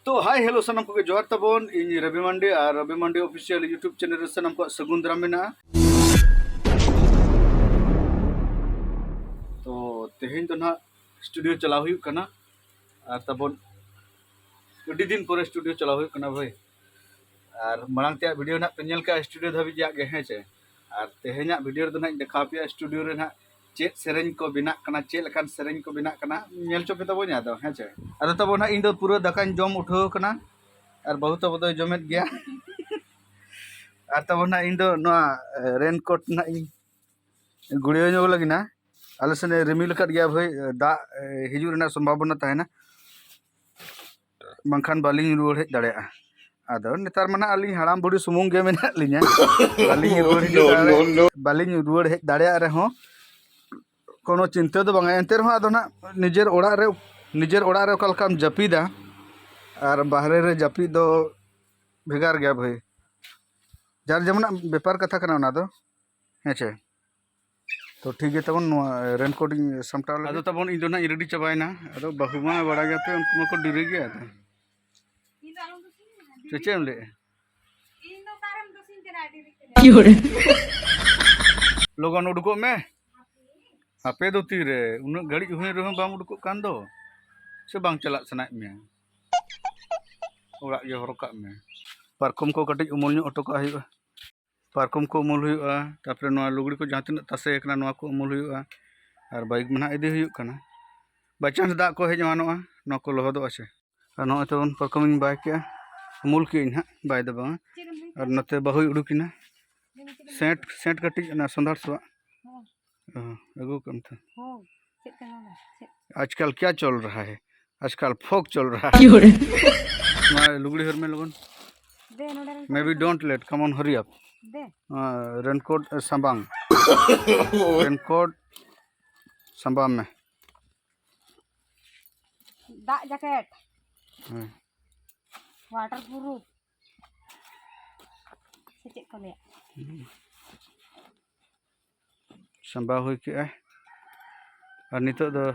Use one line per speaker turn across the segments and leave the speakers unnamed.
तो hi hello सनम को जोहार तबन इन रवि मंडी और रवि मंडी ऑफिशियल यूट्यूब चैनल सनम को सगुन दाराम मेना। तो तेहेन तो ना स्टूडियो चलाव हुई कना और तबन अड़ी दिन पर स्टूडियो चलाव हुई कना भाई और मांग ते वीडियो ना पेनल का स्टूडियो धाबी जा गे हे चे और तेहेन वीडियो ना देखा पे स्टूडियो रे ना चेक सेरेंज को बिना कना चेक लकान सेरेंज को बिना कना नेल चोपे तबन आदो हे चे आदो तबन इन दो पूरा दकान जम उठाव कना और बहुत तब दो जमेत गया और तब इन दो रेनकोट ना गुड़िया जो लगी ना आले से रिमिल कर गया भाई दा हिजू रेना संभावना तहना बांखान बालिंग रुआड़ हेज दाड़ेया आदो नेतार माना आलिंग हाड़ाम बुढ़ी सुमुंग गे मेना लिया बालिंग रुआड़ हेज दाड़ेया रेहों कोनो चिंता तो बांगा एंते रहो आदो ना निजेर ओड़ा रे ओकालकाम जापीदा और बाहरे रे जापी दो भेगार गया भाई जार जमना बेपार कथा कना ना दो हेचे तो ठीक है तबन रेनकोट सामटाव आदो तबन इन दो ना रेडी चबायना आदो बाहु मा बड़ा गया पे उनको मको डिरे गया तो चेम ले लोगन उडको में आपे दो तीरे उन घड़ी हुई रहो बाम उडको कान दो से बांग चला सनाय में ओड़ा ये हरका में पारकम को कटिज उमल ᱧᱚᱜ ᱚᱴᱚ ᱠᱟᱜ ᱦᱩᱭᱩᱜᱼᱟ पारकम को उमल हुआ तापरे नोआ लुगड़ी को जहाँ तीन तासे एकना नोआ को उमल हुआ और बाइक में इदी हुई कना बाचांस दाग को हेज मानोआ नोआ को लहदो आछे और नोआ तो पारकम इन बाय के उमल के इन बाय दो बांग और नते बहु उडुकिना सेंट कटिज ना संधार सवा अगु कम था आजकल क्या चल रहा है आजकल फोक चल रहा है लुगड़ी हर में लोगन maybe don't let come on hurry up raincoat संबांग रेनकोट संबांग में
दाग जैकेट वाटर प्रूफ से चेक को ले
संबा हुई के और नितो दो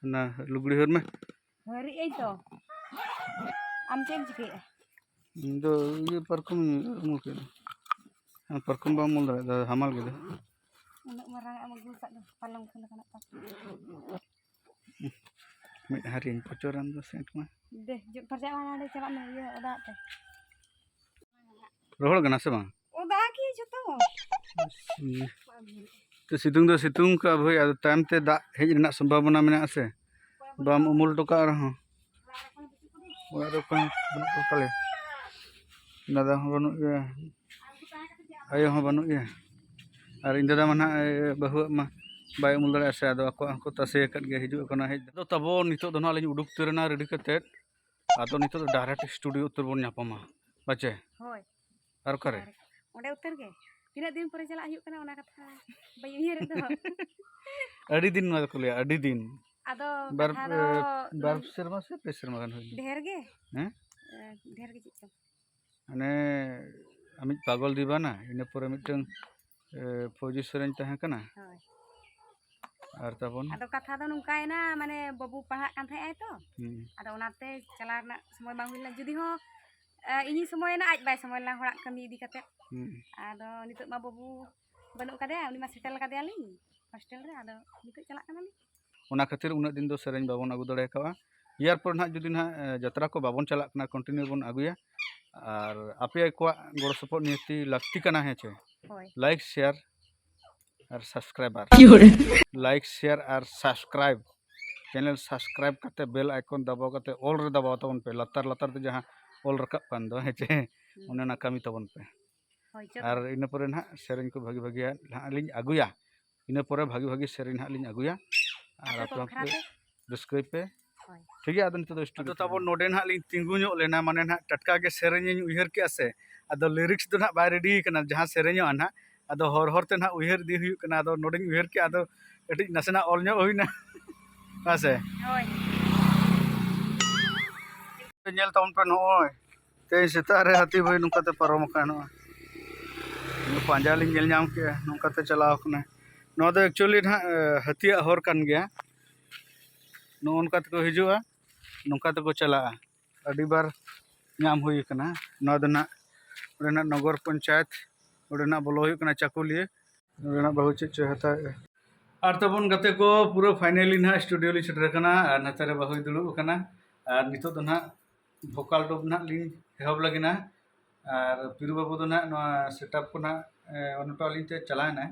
ना लुगड़ी हर में
हरी ए तो आम चेक चिके
दो ये परकुम मुल के परकुम बा मुल दा हमाल के
उनक मारang am agu sak palang kana kana pas
mit hari pocoran do sent ma
deh juk perjalanan ada cakap me ya oda te
rohol gana se bang
oda ki joto
तो सितुंग दो सितुंग का भाई आदो टाइम ते दा हेज रना संभावना मेना आसे बाम उमुल टोका रहो और कोन बनु को तले दादा हो बनु गया आयो हो बनु गया और इन दादा मना बहु मा बाय उमुल दरे आसे आदो ako तसे कट गया हिजु कना हेज तो तबो नितो दो ना लिन उडुक तेरना रेडी कते आदो नितो तो डायरेक्ट स्टूडियो उतर बन ᱧᱟᱯᱟᱢᱟ बाचे
होय
और करे
ओंडे उतर गे तीना दिन पर चला हुई कना ओना कथा बाय उहिर दो
अड़ी दिन ना को ले अड़ी दिन
आदो
बार शर्मा से पे शर्मा गन होई
ढेर गे
हैं
ढेर गे चिक
माने अमित पागल दीवाना इन पर मिटन फौजी सरेन तहे कना
होय
और तबन
आदो कथा दो नुकायना माने बाबू पढ़ा कान थाय तो आदो ओनाते चला ना समय बांग हुइला जुदी हो इनी समय ना आज बाय समय ला होड़ा कमी इदी कते आदो नितो मा बाबू बनु कादे उनी मा सेटल कादे आली हॉस्टल रे आदो नितो चला काना ली
ओना खातिर उना दिन दो सरेन बाबन आगु दड़े का यार पर ना जुदी ना यात्रा को बाबन चला कना कंटिन्यू बन आगुया और आपे को गोड़ सपोर्ट नीति लगती कना है छे लाइक शेयर और सब्सक्राइबर लाइक शेयर और सब्सक्राइब चैनल सब्सक्राइब करते बेल आइकन दबाव करते ऑल रे दबाव तबन पे लतार लतार ते जहां ऑल रकब कान दो हेचे उन्हें ना कमी तबन पे और इन पर ना सेरेन को भागी भागी लिंग आगुया इन पर भागी भागी सेरेन हा लिंग आगुया और आप लोग रस्कई पे ठीक है आदो नितो स्टूडियो तब नोडे ना लिंग तिंगु ᱧᱚᱜ लेना माने ना टटका के सेरेन इन उहर के आसे आदो लिरिक्स दो ना बाय रेडी कना जहां सेरेन ना आदो हर हर ते ना उहर दी हुई कना आदो नोडे उहर के आदो एटी नसेना ऑल ᱧᱚᱜ हुईना आसे
होय
नेल तवन पे नोय ते सेता रे हाथी भाई नुका ते परम कानो पांजा लिंग नेल नाम के नुका ते चलाव कना नो दो एक्चुअली ना हतिया हर कान गया नो उनका तो हिजुआ नुका तो चला अड़ी बार नाम हुई कना नवा दो ना नगर पंचायत ओडेना बोलो हुई कना चाकुलिया ओडेना बहु चेक चहता और तबन गते को पूरा फाइनली ना स्टूडियो ली सेटर कना और नतारे बहु दुलुब कना और नितो दो ना भोकाल डोब ना ली हेहब लगिना और पिरु बाबू दो ना सेटअप को ना अनटा ली ते चलाना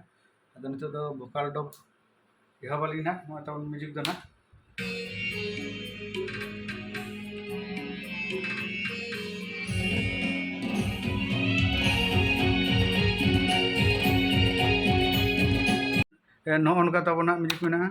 अदो नितो दो भोकाल डोब हेहब लगिना नवा तबन म्यूजिक दो ना नौन का तब म्यूजिक में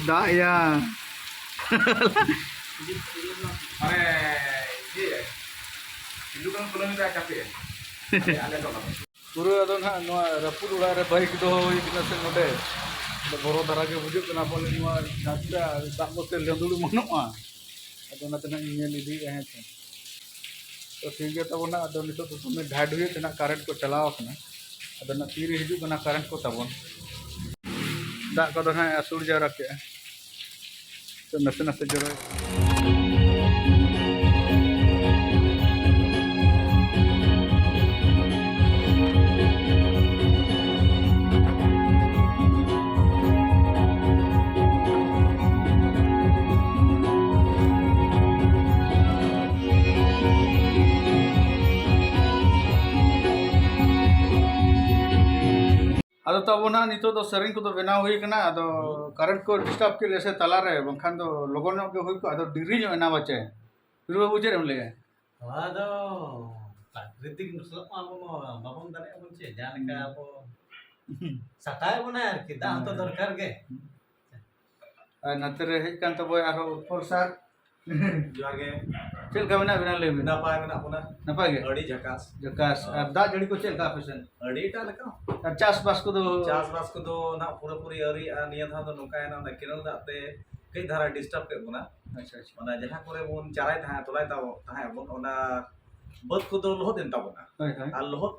Daya. Pura ada na rapur ular baik do kita senode. Boro dara ke bujuk kena pole nua nasta tak botel yang dulu manua. Ada na tena ingin lidi है थे. तो ठीक है तब ना ada नितो तो तुम्हें ढाड हुई तना करंट को चलाओ कना. ada na तीर हिजू कना करंट को तबन. दा को दो ना असुर जरा के. तो नसे नसे जरा अदो तब ना नितो तो सरिंग को तो बेना हुई कना अदो करंट को डिस्टर्ब के लेसे तला रे बंखान तो लोगों के हुई को अदो डिरी जो ना बचे फिर वो बुझे हम ले
अदो प्राकृतिक नुसला मामो बाबन दाने बुझे जान का आपो सटाय बना यार कि दा तो दरकार के
नतरे हे कान तो बोय आरो ऊपर सार
जागे
चल का बना ले
ना पाए बना पुना
ना पाए
अड़ी झकास
जकास दा जड़ी को चल का पेशन
अड़ी टा लका
चास बास को तो
ना पूरा पूरी अरी निया था तो नोका ना किरल दाते कई धारा डिस्टर्ब के बुना
अच्छा अच्छा
माने जहां करे बोन चाराय था तोलाय ता ताहे बोन ओना बद को तो लोहद देन ताबना
हाय हाय
आ लोहद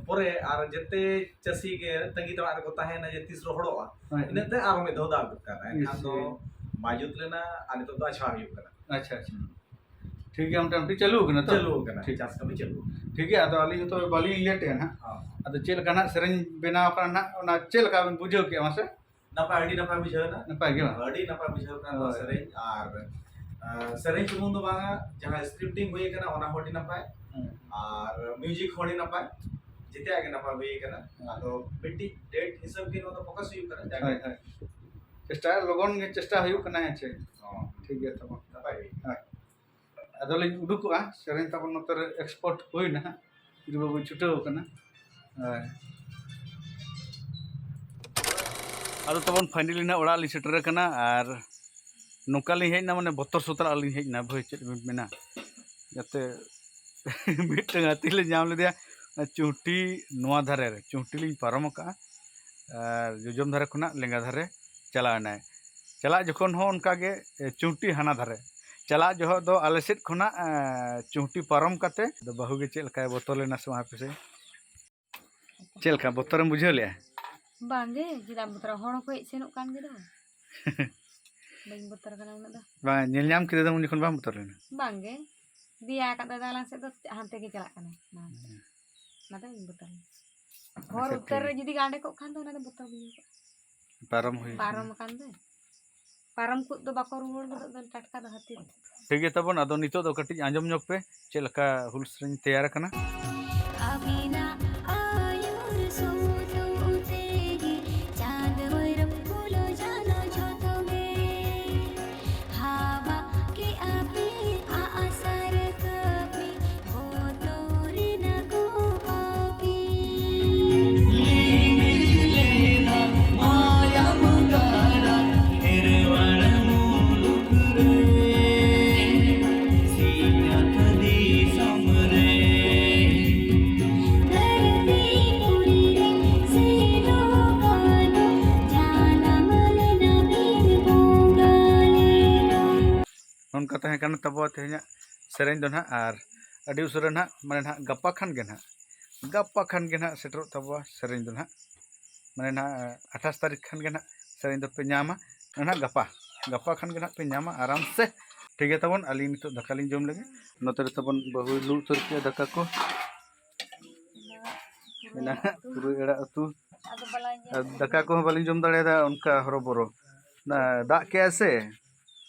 परे आर जते चसी के तंगी तड़ा को ताहे ना जे तीस रोहड़ोआ इनते आरो में धोदा करना है खान तो माजुत लेना आने तो अच्छा हुई करना
अच्छा अच्छा ठीक है हम चलू कना तो
चलू करना ठीक चास कभी चलू
ठीक है अदो अली तो बाली लेट है ना
हां
अदो चेल का ना सेरेन बेनाव का ना ओना चेल का बुझो के मासे
नपाय अडी नपाय बुझो ना
नपाय के
अडी नपाय बुझो का सेरेन आर सेरेन सुमुन दो बांगा जहां स्क्रिप्टिंग हुई करना ओना होडी नपाय आर म्यूजिक होडी नपाय जिते आगे नपाय हुई करना अदो बेटी डेट हिसाब के तो फोकस हुई करना
हाय हाय चेष्टा लोगन के चेष्टा हुई करना है छे
हां
ठीक है तब
नपाय
हाय अदो ले उडुकुआ सेरेन तब नतर एक्सपोर्ट होई ना फिर बाबू छुटो करना हाय अदो तबन फाइनली ना ओड़ा ली सेटर करना और नोकाली हेजना माने बतर सुतर आली हेजना भई चेद मेना जाते मिटंग आती ले जाम ले दिया चुंटी नवा धारे रे चुंटी लिंग पारम का और जोजम धारे खुना लेंगा धारे चलाना है चला जखन हो उनका के चुंटी हाना धारे चला जो दो आलेसेट खुना चुंटी पारम काते दो बहु के चेल का बोतल लेना से वहां पे से चेल का बोतरम बुझे ले
बांगे जिदा बोतर होड़ को सेनो कान गे दो बंग बोतर कना उना दो
बा नेल नाम के दम निखन बा बोतर लेना
बांगे दिया का दादा से तो हांते के चला कना ना तो बोतर होड़ उत्तर रे जदी गांडे को खान दो ना बोतर बुझे पारम कान दे पारम को दो बाको रुवर दो टटका दो हाथी
ठीक है तबन अदो नितो दो कटी आंजम जोक पे चेलका हुल सरिन तैयार कना
अबिना आयुर सोतो तेगी चांद भैरव फूलो जानो जोतो में हवा के आपे आसर कभी हो तोरी न को पापी
लेना माया मुगारा हिरवण मूलुक रे
नोनका तहें काना तबो तेहें सेरें दो ना और अड़ी उसरा ना माने ना गप्पा खान गे ना सेटरो तबो सेरें दो ना माने ना 28 तारीख खान गे ना सेरें दो पे ᱧᱟᱢᱟ ना गप्पा खान गे ना पे ᱧᱟᱢᱟ आराम से ठीक है तबन अली नितो दाका लिंग जम लगे नोते तबन बहु लू उतर के दाका को ना पुरु एड़ा अतु दाका को बालिंग जम दाड़ेदा उनका हरोबरो ना दाग के से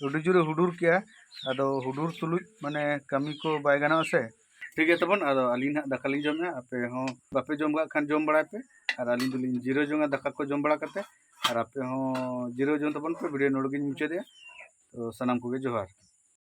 उडी जुरे हुडूर के आदो हुडूर तुलुज माने कमी को बाय गाना से ठीक है तबन आदो अली ना दाका लिंग जम आपे हो बापे जम गा खान जम बड़ा पे और अली दुलिंग जीरो जोंगा दाका को जम बड़ा करते और आपे हो जीरो जम तबन पे वीडियो नोडगिन मुचे दे तो सनाम को जोहार।